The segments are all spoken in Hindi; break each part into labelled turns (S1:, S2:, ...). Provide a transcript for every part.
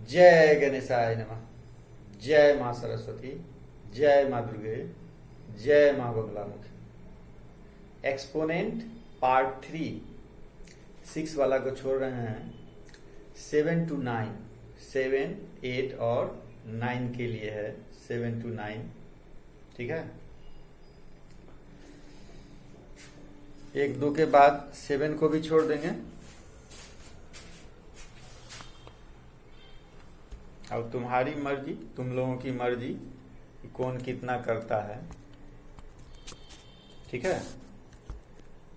S1: जय गणेशाय नमः। जय मां सरस्वती, जय मां दुर्गे, जय मां बगलामुखी। एक्सपोनेंट पार्ट 3 6 वाला को छोड़ रहे हैं। 7 to 9, 7, 8 और 9 के लिए है। 7 to 9, ठीक है। 1, 2 के बाद 7 को भी छोड़ देंगे। अब तुम्हारी मर्जी, तुम लोगों की मर्जी कि कौन कितना करता है, ठीक है।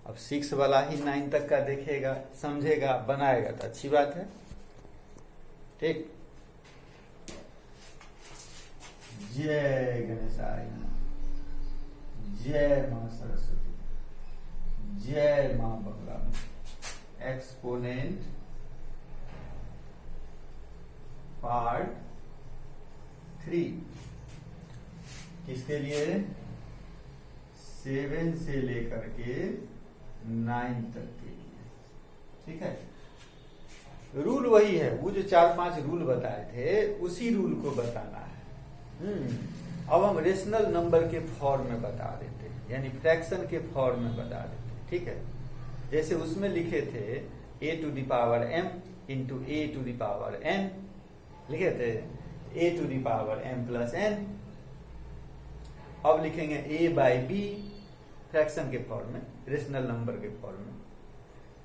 S1: अब 6 वाला ही 9 तक का देखेगा, समझेगा, बनाएगा तो अच्छी बात है, ठीक। जय गणेशाय नमः, जय मां सरस्वती, जय मां बगलामुखी। एक्सपोनेंट पार्ट 3 किसके लिए? 7 से लेकर के 9 तक के लिए, ठीक है। रूल वही है, वो जो 4-5 रूल बताए थे उसी रूल को बताना है। अब हम रेशनल नंबर के फॉर्म में बता देते हैं, यानी फ्रैक्शन के फॉर्म में बता देते हैं, ठीक है। जैसे उसमें लिखे थे a to the power m into a to the power n, लिखे थे a to the power m plus n। अब लिखेंगे a by b फ्रैक्शन के फॉर्म में, रेशनल नंबर के फॉर्म में।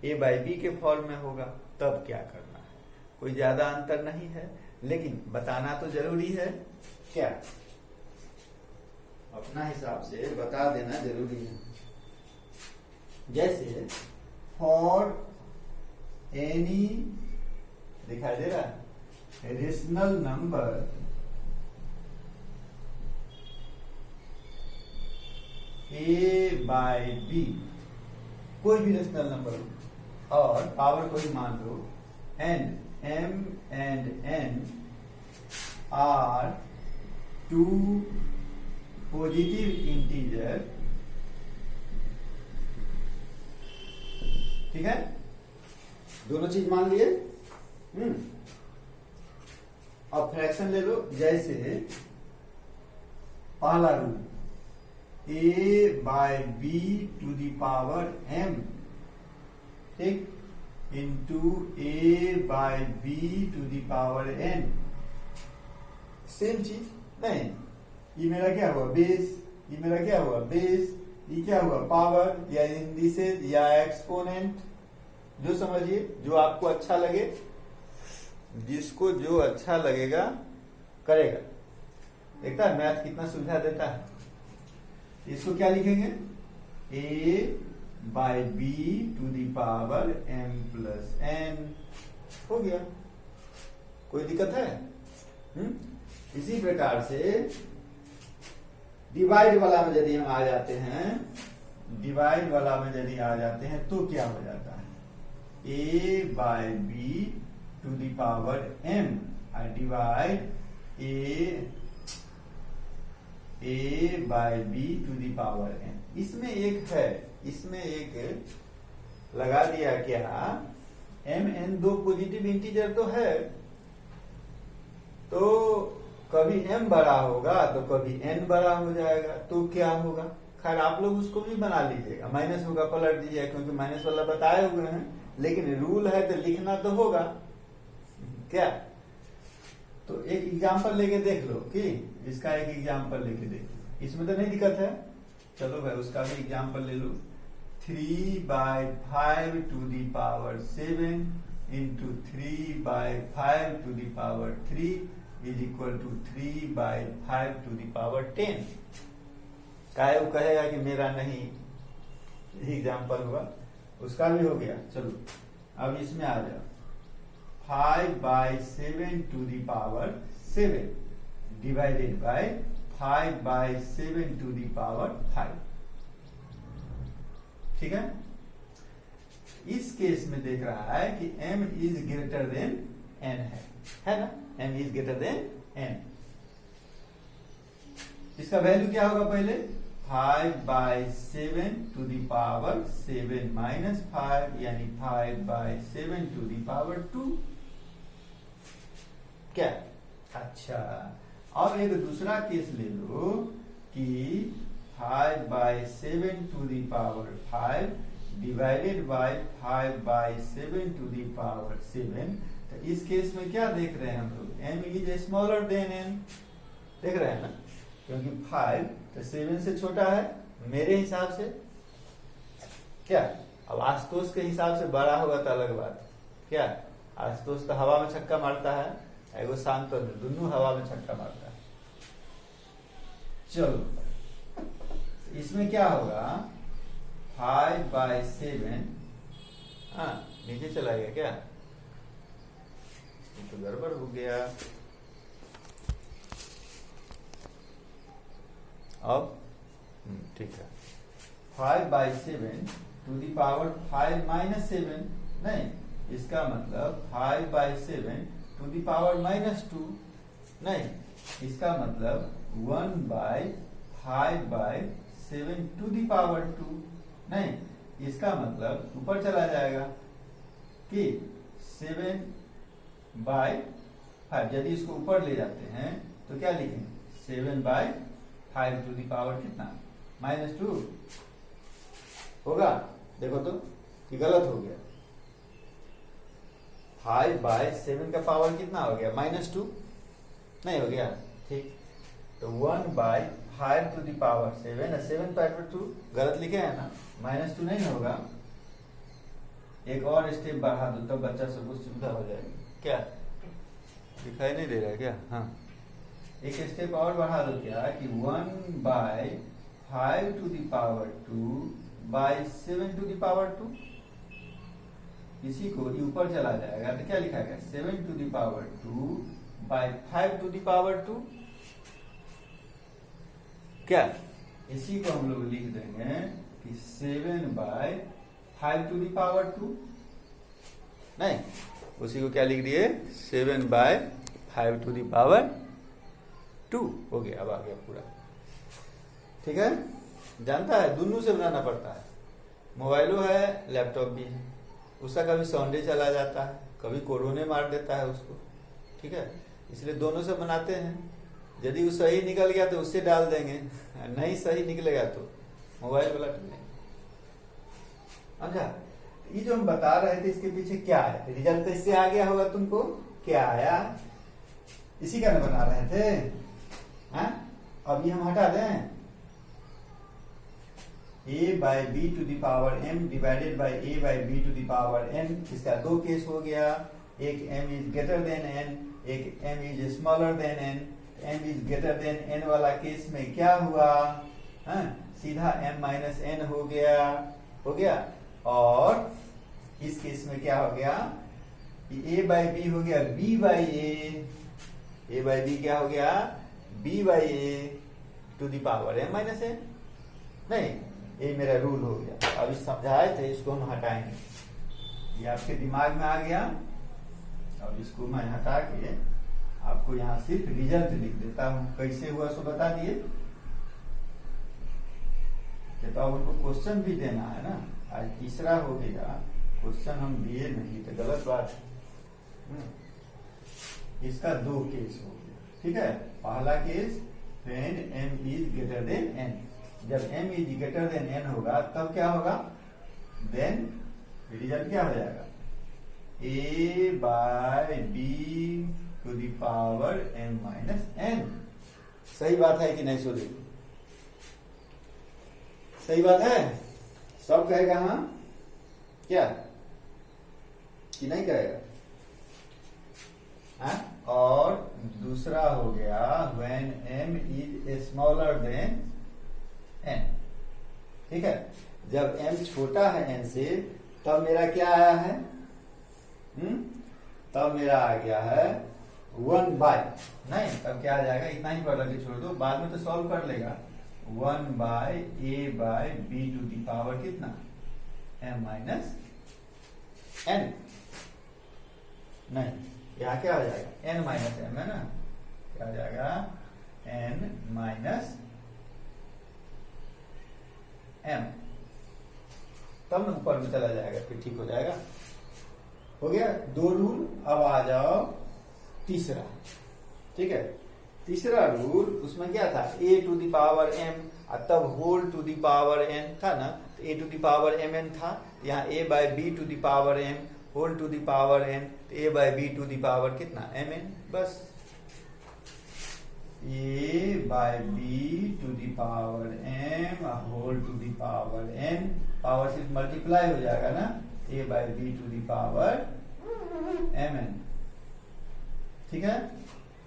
S1: a by b के फॉर्म में होगा, तब क्या करना है? कोई ज्यादा अंतर नहीं है, लेकिन बताना तो जरूरी है। क्या? अपना हिसाब से बता देना जरूरी है। जैसे फॉर एनी, दिखाई दे रहा है, rational number a by b, कोई भी रेशनल नंबर हो और पावर को ही मान लो, and m and n are two positive integer, ठीक है। दोनों चीज मान लिए। अब फ्रैक्शन ले लो। जैसे पहला rule a by b to the power m, ठीक, into a by b to the power n। Same चीज नहीं, ये मेरा क्या हुआ? बेस। ये मेरा क्या हुआ? बेस। ये क्या हुआ? पावर या इंडिसेस या एक्सपोनेंट, जो समझिए, जो आपको अच्छा लगे, जिसको जो अच्छा लगेगा करेगा। देखता है मैथ कितना सुविधा देता है। इसको क्या लिखेंगे? a by b to the power m plus n, हो गया। कोई दिक्कत है? इसी प्रकार से डिवाइड वाला में यदि हम आ जाते हैं, डिवाइड वाला में यदि आ जाते हैं तो क्या हो जाता है? a by b to the power m, I divide a by b to the power n। इसमें एक है, इसमें एक लगा दिया क्या? m n दो पॉजिटिव इंटीजर तो है, तो कभी m बड़ा होगा तो कभी n बड़ा हो जाएगा, तो क्या होगा? खैर आप लोग उसको भी बना लीजिएगा, माइनस होगा पलट दीजिएगा, क्योंकि माइनस वाला बताए हुए हैं, लेकिन रूल है तो लिखना तो होगा। क्या? तो एक एग्जांपल लेके देख लो कि इसका एक एग्जांपल लेके देख लो, इसमें तो नहीं दिक्कत है। चलो भाई उसका भी एग्जांपल ले लो। 3 by 5 to the power 7 into 3 by 5 to the power 3 is equal to 3 by 5 to the power 10। काहे वो कहेगा कि मेरा नहीं एग्जांपल हुआ, उसका भी हो गया। चलो अब इसमें आ जाओ। 5 by 7 to the power 7 divided by 5 by 7 to the power 5, ठीक है। इस केस में देख रहा है कि m is greater than n है ना? m is greater than n। इसका वैल्यू क्या होगा? पहले 5 by 7 to the power 7 minus 5, यानी 5 by 7 to the power 2। क्या? अच्छा, अब एक दूसरा केस ले लो कि 5/7 to the power 5 divided by 5/7 to the power 7। तो इस केस में क्या देख रहे हैं हम लोग? m is smaller than n, देख रहे हैं ना, क्योंकि 5 तो 7 से छोटा है मेरे हिसाब से। क्या? अब आशुतोष के हिसाब से बड़ा होगा तो अलग बात। क्या? आशुतोष तो हवा में छक्का मारता है, एगो शांत दोनों हवा में छक्का मारता है। चलो इसमें क्या होगा? 5/7, हाँ नीचे चला गया क्या? तो गड़बड़ हो गया। अब ठीक है, 5/7 टू दी पावर 5 - 7, नहीं, इसका मतलब 5/7 टू दी पावर -2, नहीं, इसका मतलब 1/5/7 टू दी पावर 2, नहीं, इसका मतलब ऊपर चला जाएगा कि 7/5। यदि इसको ऊपर ले जाते हैं तो क्या लिखेंगे? 7/5 टू दी पावर कितना? -2 होगा। देखो तो कि गलत हो गया। 5/7 का पावर कितना हो गया? -2 नहीं हो गया? ठीक, तो 1/5 टू दी पावर 7 और 7/2 गलत लिखे है ना, -2 नहीं होगा। एक और स्टेप बढ़ा दो तब बच्चा सबको सुविधा हो जाएगी। क्या दिखाई नहीं दे रहा है क्या? हाँ, एक स्टेप और बढ़ा दो क्या कि 1/5 to the power 2/7 to the power 2। इसी को ऊपर चला जाएगा तो क्या लिखा गया? 7 to the power 2/5 to the power 2। क्या? इसी को हम लोग लिख देंगे कि 7/5 टू दी पावर 2, नहीं, उसी को क्या लिख दिए? 7/5 टू दी पावर 2 हो गया। अब आ गया पूरा, ठीक है। जानता है दोनों से बनाना पड़ता है, मोबाइलो है लैपटॉप भी है, उसका कभी साउंडे चला जाता है, कभी कोरोने मार देता है उसको, ठीक है, इसलिए दोनों से बनाते हैं। यदि वो सही निकल गया तो उससे डाल देंगे, नहीं सही निकलेगा तो मोबाइल वाला नहीं। अच्छा, ये जो हम बता रहे थे इसके पीछे क्या है? रिजल्ट तो इससे आ गया होगा तुमको। क्या आया? इसी का ना बना रहे थे। हाँ? अब ये हम हटा दें, a/b to the power m divided by a/b to the power n। इसका दो केस हो गया, एक m is greater than n, एक m is smaller than n। m is greater than n वाला केस में क्या हुआ? हाँ? सीधा m - n हो गया। और इस केस में क्या हो गया? a/b हो गया b/a, a/b क्या हो गया? b/a to the power m - n। नहीं, ये मेरा रूल हो गया। अभी समझाए थे, इसको हम हटाएंगे, ये आपके दिमाग में आ गया। अब इसको मैं हटा के आपको यहाँ सिर्फ रिजल्ट लिख देता हूँ। कैसे हुआ सो बता दिए। तो अब उनको क्वेश्चन भी देना है ना, आज तीसरा हो गया, क्वेश्चन हम दिए नहीं तो गलत बात है। इसका दो केस हो गया, ठीक है। पहला case when m is greater than n, जब m is greater than n होगा तब क्या होगा? देन रिजल्ट क्या हो जाएगा? a/b to the power m - n। सही बात है कि नहीं? सो देखो, सही बात है। सब कहेगा हाँ क्या कि नहीं कहेगा? हाँ? और दूसरा हो गया when m is smaller than n, ठीक है। जब m छोटा है n से तब मेरा क्या आया है? तब मेरा आ गया है 1/, नहीं, तब क्या आ जाएगा? इतना ही पढ़ के छोड़ दो, बाद में तो सॉल्व कर लेगा। 1/a/b टू दी पावर कितना? m - n। नहीं, यहाँ क्या आ जाएगा? n - m है ना, क्या आ जाएगा? n - m, तब ना ऊपर में चला जाएगा, फिर ठीक हो जाएगा। हो गया दो रूल। अब आ जाओ तीसरा, ठीक है। तीसरा रूल उसमें क्या था, a to the power m तब whole to the power n था ना, तो a to the power mn था, यहाँ a by b to the power m whole to the power n, तो a by b to the power कितना mn, बस a by b to the power m whole to the power n, power से मल्टीप्लाई हो जाएगा ना, a by b to the power mn, ठीक है।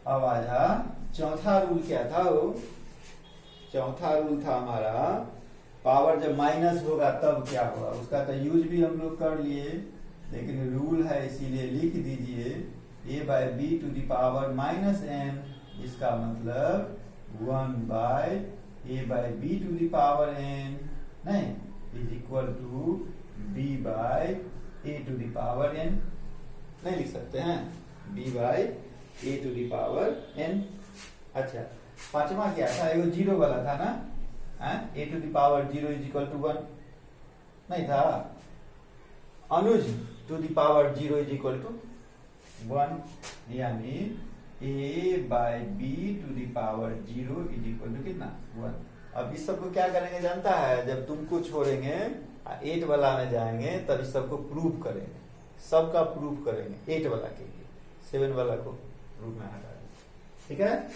S1: अब आजा चौथा रूल क्या था, वो चौथा रूल था हमारा पावर जब माइनस होगा तब क्या होगा, उसका तो यूज भी हम लोग कर लिए, लेकिन रूल है इसीलिए लिख दीजिए a by B to the power minus n, इसका मतलब 1 by a by B to the power n नहीं is equal to b by a to the power n, नहीं लिख सकते हैं b by a to the power n। अच्छा पांचवा क्या था, एगो जीरो वाला था ना, a to the power 0 is equal to 1 नहीं था, Anuj to the power 0 is equal to 1, यानी a by b to the power 0 is equal to कितना 1। अब इस सबको क्या करेंगे जानता है, जब तुमको छोड़ेंगे 8 वाला में जाएंगे तब इस सबको प्रूव करेंगे, सबका प्रूव करेंगे 8 वाला के लिए, 7 वाला को प्रूव में हटा देंगे, ठीक है।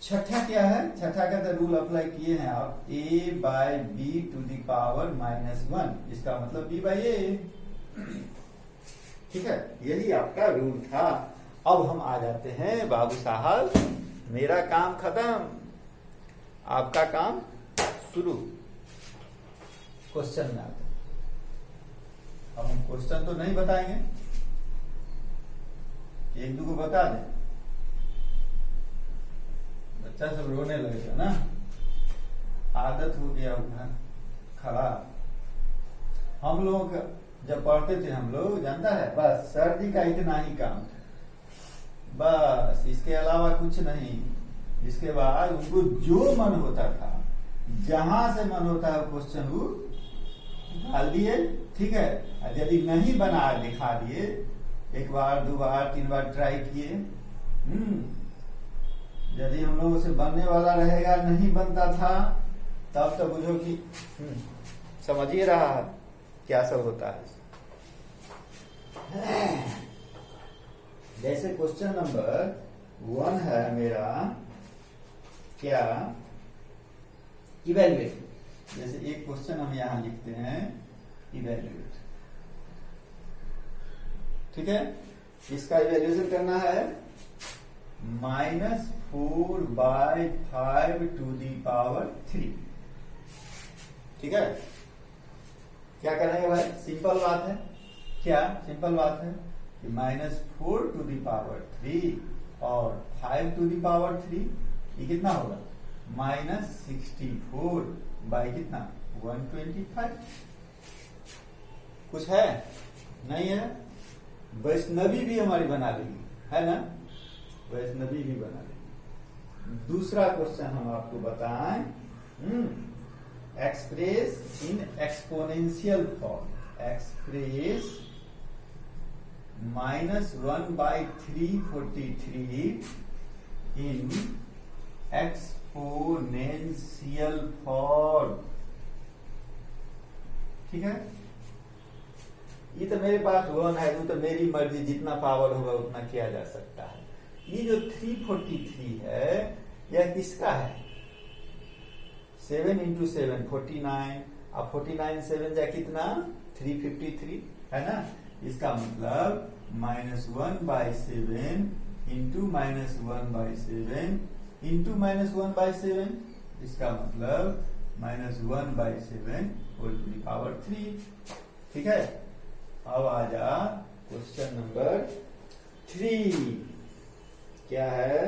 S1: छठा क्या है, छठा का तो रूल अप्लाई किए हैं आप, a by B to the power -1, इसका मतलब b बाय a, ठीक है, यही आपका रूल था। अब हम आ जाते हैं बाबू साहब, मेरा काम खत्म, आपका काम शुरू, क्वेश्चन में आते हैं। अब हम क्वेश्चन तो नहीं बताएंगे, एक दो को बता दें, बच्चा सब रोने लगेगा ना, आदत हो गया होगा खराब। हम लोग जब पढ़ते थे हम लोग जानता है, बस सर जी का इतना ही काम था, बस इसके अलावा कुछ नहीं। इसके बाद उनको जो मन होता था, जहां से मन होता है क्वेश्चन वो डाल दिए, ठीक है। यदि नहीं बना दिखा दिए, 1 बार 2 बार 3 बार ट्राई किए, यदि हम लोगों से बनने वाला रहेगा, नहीं बनता था, तब तो बुझो कि समझ ही रहा है क्या सब होता है। जैसे क्वेश्चन नंबर 1 है मेरा, क्या इवेल्युएट, जैसे एक क्वेश्चन हम यहां लिखते हैं इवेल्युएट, ठीक है। इसका इवेल्युएशन करना है -4 बाय 5 टू दी पावर 3, ठीक है। क्या करेंगे भाई, सिंपल बात है, क्या सिंपल बात है कि -4 टू दी पावर 3 और 5 टू दी पावर 3, ये कितना होगा -64 बाई कितना 125। कुछ है नहीं है, वैष्णवी भी हमारी बना लेगी, है ना, वैष्णवी भी बना लेगी। दूसरा क्वेश्चन हम आपको बताएं, express in exponential form, express -1/343 in exponential form, ठीक है। ये तो मेरे पास 1 है, तो मेरी मर्जी, जितना पावर होगा उतना किया जा सकता है। ये जो 343 है यह किसका है, 7 × 7 49, अब 49 7 जा कितना 353, है ना। इसका मतलब -1/7 इंटू -1/7 इंटू -1/7, इसका मतलब -1/7 होल टू द पावर 3, ठीक है। अब आ जा क्वेश्चन नंबर 3, क्या है,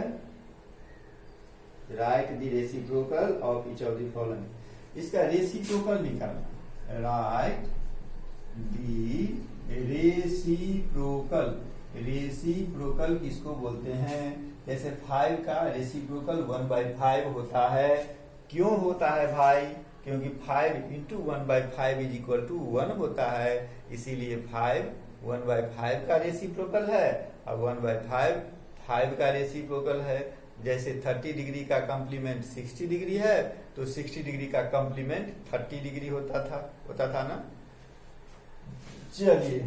S1: right the reciprocal of each of the following, इसका रेसिप्रोकल निकालना, राइट दी रेसिप्रोकल, रेसिप्रोकल किसको बोलते हैं, जैसे 5 का रेसिप्रोकल 1/5 होता है, क्यों होता है भाई, क्योंकि 5 × 1/5 इज इक्वल टू 1 होता है, इसीलिए 5 1/5 का रेसिप्रोकल है, अब 1/5 5 का रेसिप्रोकल है, जैसे 30 डिग्री का कॉम्प्लीमेंट 60 डिग्री है तो 60 डिग्री का कॉम्प्लीमेंट 30 डिग्री होता था ना। चलिए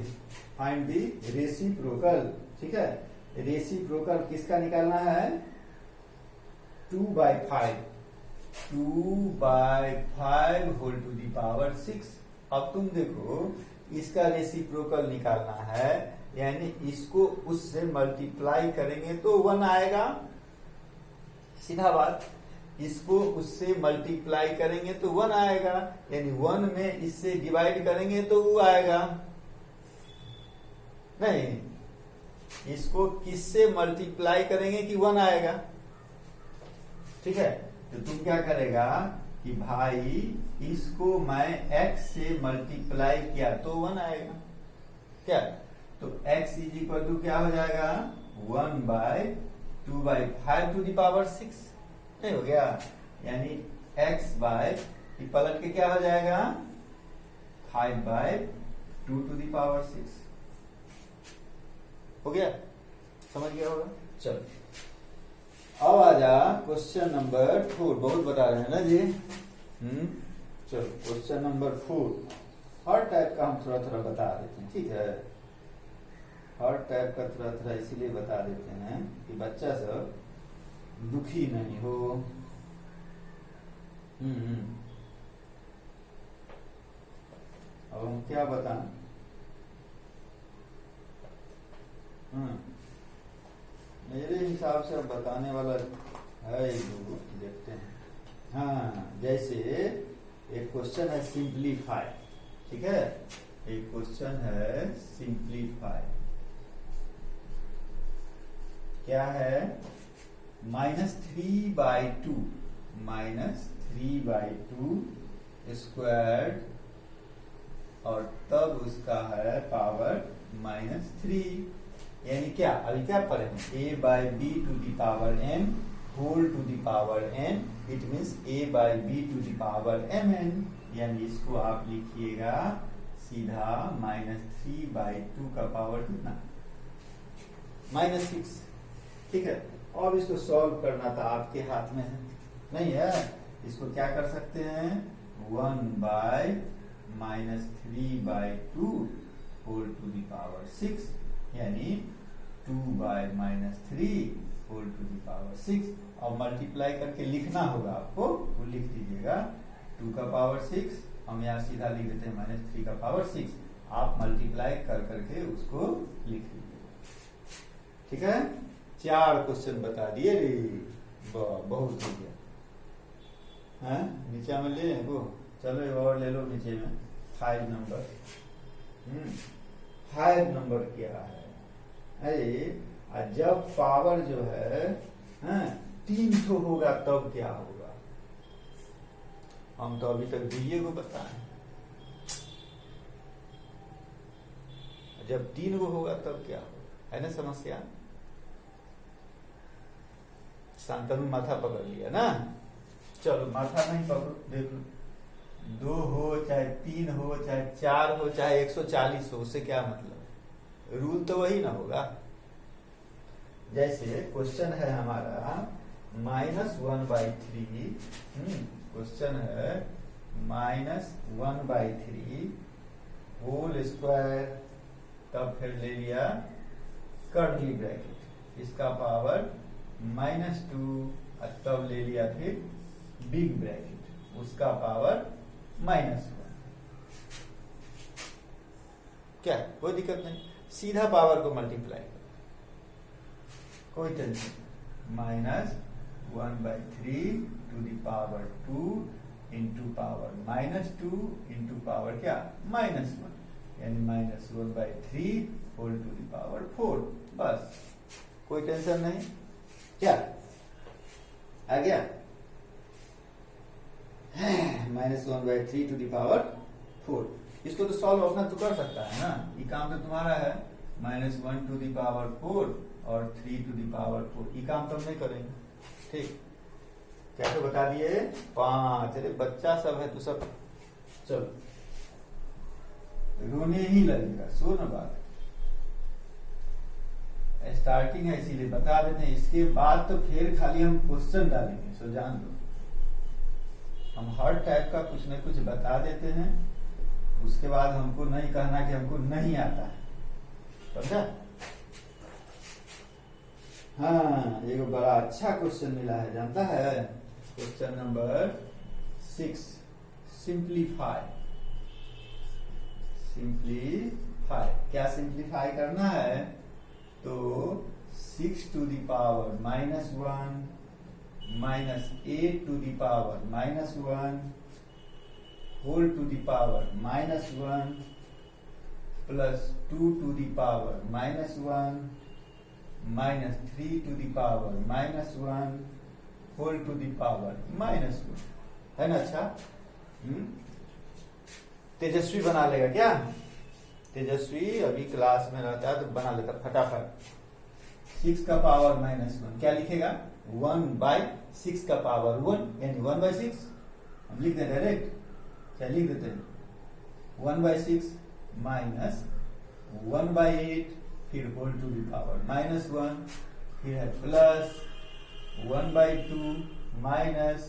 S1: फाइंड दी रेसिप्रोकल। ठीक है, रेसिप्रोकल किसका निकालना है? 2/5 होल टू दी पावर 6। अब तुम देखो इसका रेसिप्रोकल निकालना है, यानी इसको उससे मल्टीप्लाई करेंगे तो 1 आएगा, सीधा बात। इसको उससे मल्टीप्लाई करेंगे तो 1 आएगा, यानी 1 में इससे डिवाइड करेंगे तो वो आएगा। नहीं, इसको किससे मल्टीप्लाई करेंगे कि 1 आएगा। ठीक है, तो तुम क्या करेगा कि भाई इसको मैं x से मल्टीप्लाई किया तो 1 आएगा। क्या? तो x इज इक्वल टू क्या हो जाएगा? 1/2/5 टू दी पावर 6 नहीं हो गया, यानी x बाय पलट के क्या हो जाएगा? 5/2 टू दी पावर 6 हो गया। समझ गया होगा। चलो अब आ जा क्वेश्चन नंबर 4। बहुत बता रहे हैं ना जी। चलो क्वेश्चन नंबर 4 हर टाइप का हम थोड़ा थोड़ा बता देते हैं। ठीक है, हर टाइप का थोड़ा थोड़ा इसीलिए बता देते हैं कि बच्चा सब दुखी नहीं हो। अब हम क्या बताएं? मेरे हिसाब से अब बताने वाला है एक दो, देखते हैं। हाँ, जैसे एक क्वेश्चन है सिंप्लीफाई। ठीक है, एक क्वेश्चन है सिंप्लीफाई। क्या है? -3/2 स्क्वायर और तब उसका है पावर -3, यानी क्या? अभी क्या पढ़े? a/b to the power m whole to the power n, it means a/b to the power mn, यानी इसको आप लिखिएगा सीधा -3/2 का पावर कितना? -6। ठीक है, अब इसको सॉल्व करना था, आपके हाथ में है नहीं है। इसको क्या कर सकते हैं? 1/-3/2 होल टू दी पावर 6, यानी 2/-3 होल टू दी पावर 6। और मल्टीप्लाई करके लिखना होगा आपको, वो लिख दीजिएगा 2 का पावर 6, हम यहाँ सीधा लिख देते हैं -3 का पावर 6। आप मल्टीप्लाई कर करके उसको लिख लीजिएगा। ठीक है, 4 क्वेश्चन बता दिए रे, बहुत हो गया। नीचे में ले वो, चलो एक और ले लो नीचे में। 5 नंबर 5 नंबर क्या है? अरे जब पावर जो है 3 तो होगा तब क्या होगा? हम तो अभी तक दुइये को बताएं। जब 3 को होगा तब क्या होगा, है ना समस्या? शांतनु माथा पकड़ लिया ना। चलो माथा नहीं पकड़ो, देख लो, 2 हो चाहे 3 हो चाहे 4 हो चाहे 140 हो, उससे क्या मतलब? रूल तो वही ना होगा। जैसे क्वेश्चन है हमारा -1/3, क्वेश्चन है -1/3 होल स्क्वायर, तब फिर ले लिया कर्ली ब्रैकेट, इसका पावर -2, तब ले लिया फिर बिग ब्रैकेट, उसका पावर -1। क्या कोई दिक्कत नहीं, सीधा पावर को मल्टीप्लाई करो, कोई tension. -1/3 to the power 2 into power -2 into power क्या? -1, यानी -1/3 होल टू दी पावर 4। बस, कोई टेंशन नहीं। क्या आ गया? -1/3 टू दी पावर 4। इसको तो सॉल्व अपना तो कर सकता है ना, ये काम तो तुम्हारा है। -1 टू दी पावर 4 और 3 टू दी पावर 4, ये काम तो हम नहीं करेंगे। ठीक, कैसे बता दिए? 5। अरे बच्चा सब है तो सब, चलो रोने ही लगेगा। सुन बात, स्टार्टिंग है इसीलिए बता देते हैं, इसके बाद तो फिर खाली हम क्वेश्चन डालेंगे, सो जान दो। हम हर टाइप का कुछ न कुछ बता देते हैं, उसके बाद हमको नहीं कहना कि हमको नहीं आता है, समझा? हाँ, एक बड़ा अच्छा क्वेश्चन मिला है, जानता है? Question number 6, simplify. सिंप्लीफाई, क्या सिंप्लीफाई करना है? तो 6 to the power -1 minus 8 to the power -1 whole to the power -1 plus 2 to the power -1 minus 3 to the power -1 whole to the power -1, है ना? अच्छा, तेजस्वी बना लेगा क्या? तेजस्वी अभी क्लास में रहता है तो बना लेता फटाफट। 6 का पावर -1 क्या लिखेगा? 1/6 का पावर 1, यानी 1/6 हम लिख दें डायरेक्ट, क्या लिख देते हैं? 1/6 माइनस 1/8, फिर होल टू दी पावर -1, फिर है plus 1/2 minus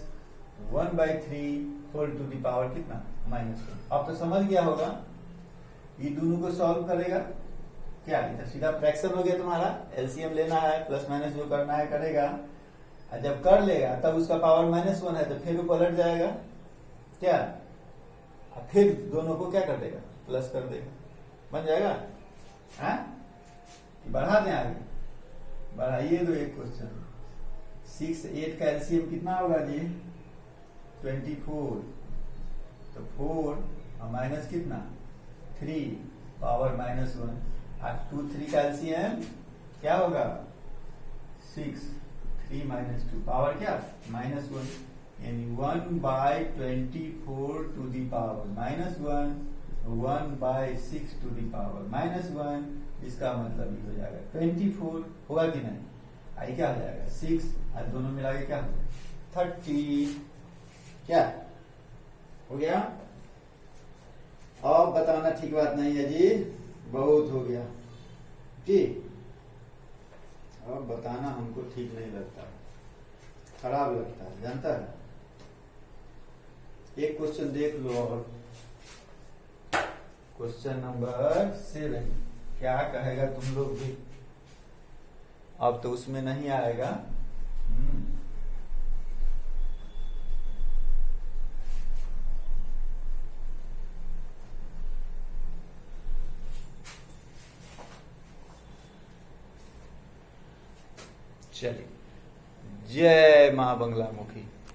S1: 1/3 whole to the power कितना? -1। अब तो समझ गया होगा, ये दोनों को सॉल्व करेगा क्या? इधर सीधा फ्रैक्शन हो गया तुम्हारा, एलसीएम लेना है, प्लस माइनस जो करना है करेगा, और जब कर लेगा तब उसका पावर -1 है तो फिर वो पलट जाएगा क्या, और फिर दोनों को क्या कर देगा? प्लस कर देगा, बन जाएगा। हाँ, बढ़ा दें आगे, बढ़ाइए दो एक क्वेश्चन। 6 8 का एलसीएम कितना होगा जी? 24, तो 4 और माइनस कितना? 3 पावर -1, और 2 3 का एलसीएम क्या होगा? 6 3 - 2 पावर क्या? -1, यानी 1/24 to the power -1 1/6 to the power -1, इसका मतलब ये हो जाएगा 24, होगा कि नहीं? आई क्या हो जाएगा? 6 और दोनों मिला के क्या हो जाएगा? 30, क्या हो गया? अब बताना ठीक बात नहीं है जी, बहुत हो गया ठीक। अब बताना हमको ठीक नहीं लगता, खराब लगता है, जानता है? एक क्वेश्चन देख लो, और क्वेश्चन नंबर 7 क्या कहेगा तुम लोग भी? अब तो उसमें नहीं आएगा। चलिए, जय मां बंगलामुखी।